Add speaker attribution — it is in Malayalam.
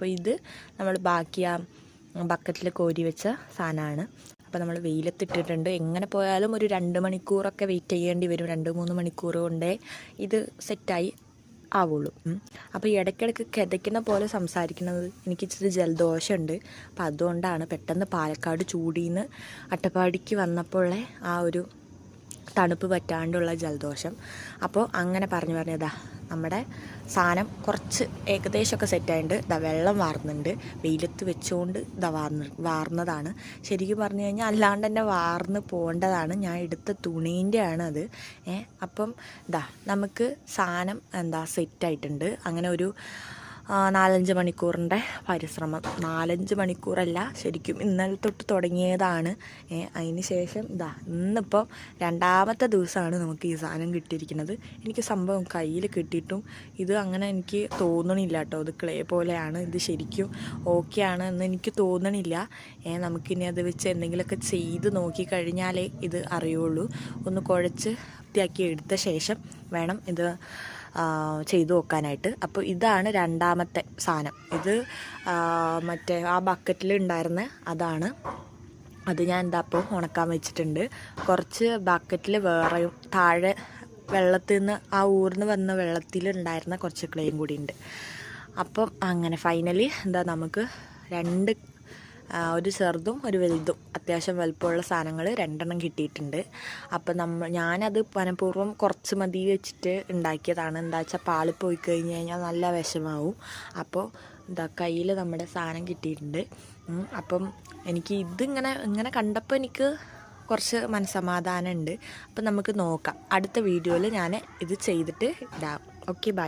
Speaker 1: അപ്പോൾ ഇത് നമ്മൾ ബാക്കി ആ ബക്കറ്റിൽ കോരി വെച്ച സാധനമാണ്. അപ്പോൾ നമ്മൾ വെയിലത്തിട്ടിട്ടുണ്ട്. എങ്ങനെ പോയാലും ഒരു 2 മണിക്കൂറൊക്കെ വെയിറ്റ് ചെയ്യേണ്ടി വരും. 2-3 മണിക്കൂർ കൊണ്ടേ ഇത് സെറ്റായി ആവുള്ളൂ. അപ്പോൾ ഈ ഇടയ്ക്കിടയ്ക്ക് കിതയ്ക്കുന്ന പോലെ സംസാരിക്കുന്നത് എനിക്ക് ഇച്ചിരി ജലദോഷമുണ്ട്. അപ്പോൾ അതുകൊണ്ടാണ് പെട്ടെന്ന് പാലക്കാട് ചൂടിന്ന് അട്ടപ്പാടിക്ക് വന്നപ്പോഴേ ആ ഒരു തണുപ്പ് പറ്റാണ്ടുള്ള ജലദോഷം. അപ്പോൾ അങ്ങനെ പറഞ്ഞതാ നമ്മുടെ സാധനം കുറച്ച് ഏകദേശമൊക്കെ സെറ്റായിട്ടുണ്ട്. വെള്ളം വാർന്നുണ്ട്. വെയിലത്ത് വെച്ചുകൊണ്ട് വാർന്നതാണ്. ശരിക്കും പറഞ്ഞു കഴിഞ്ഞാൽ അല്ലാണ്ട് തന്നെ വാർന്ന് പോകേണ്ടതാണ്. ഞാൻ എടുത്ത തുണീൻ്റെ അത്. അപ്പം നമുക്ക് സാധനം സെറ്റായിട്ടുണ്ട്. അങ്ങനെ ഒരു 4-5 മണിക്കൂറിൻ്റെ പരിശ്രമം. 4-5 മണിക്കൂറല്ല, ശരിക്കും ഇന്നലെ തൊട്ട് തുടങ്ങിയതാണ്. അതിന് ശേഷം ഇന്നിപ്പോൾ 2ാമത്തെ ദിവസമാണ് നമുക്ക് ഈ സാധനം കിട്ടിയിരിക്കുന്നത്. എനിക്ക് സംഭവം കയ്യിൽ കിട്ടിയിട്ടും ഇത് അങ്ങനെ എനിക്ക് തോന്നണില്ല കേട്ടോ. ഇത് ക്ലേ പോലെയാണ്. ഇത് ശരിക്കും ഓക്കെ ആണ് എന്ന് എനിക്ക് തോന്നണില്ല. നമുക്കിനി അത് വെച്ച് എന്തെങ്കിലുമൊക്കെ ചെയ്ത് നോക്കിക്കഴിഞ്ഞാലേ ഇത് അറിയുള്ളൂ. ഒന്ന് കുഴച്ച് വൃത്തിയാക്കി എടുത്ത ശേഷം വേണം ഇത് ചെയ്തു നോക്കാനായിട്ട്. അപ്പോൾ ഇതാണ് 2ാമത്തെ സാധനം. ഇത് മറ്റേ ആ ബക്കറ്റിൽ ഉണ്ടായിരുന്ന അതാണ്. അത് ഞാൻ അപ്പോൾ ഉണക്കാൻ വെച്ചിട്ടുണ്ട്. കുറച്ച് ബക്കറ്റിൽ വേറെയും താഴെ വെള്ളത്തിൽ നിന്ന് ആ ഊർന്ന് വന്ന വെള്ളത്തിലുണ്ടായിരുന്ന കുറച്ച് ക്ലേയും കൂടി ഉണ്ട്. അപ്പം അങ്ങനെ ഫൈനലി നമുക്ക് ഒരു ചെറുതും ഒരു വലുതും അത്യാവശ്യം വലുപ്പമുള്ള സാധനങ്ങൾ 2 കിട്ടിയിട്ടുണ്ട്. അപ്പം ഞാനത് മനഃപൂർവ്വം കുറച്ച് മതി വെച്ചിട്ട് ഉണ്ടാക്കിയതാണ്. എന്താ വെച്ചാൽ പാളി പോയി കഴിഞ്ഞ് കഴിഞ്ഞാൽ നല്ല വിഷമാവും. അപ്പോൾ കയ്യിൽ നമ്മുടെ സാധനം കിട്ടിയിട്ടുണ്ട്. അപ്പം എനിക്ക് ഇങ്ങനെ കണ്ടപ്പോൾ എനിക്ക് കുറച്ച് മനസ്സമാധാനമുണ്ട്. അപ്പം നമുക്ക് നോക്കാം. അടുത്ത വീഡിയോയിൽ ഞാൻ ഇത് ചെയ്തിട്ട് ഇടാം. Okay, by.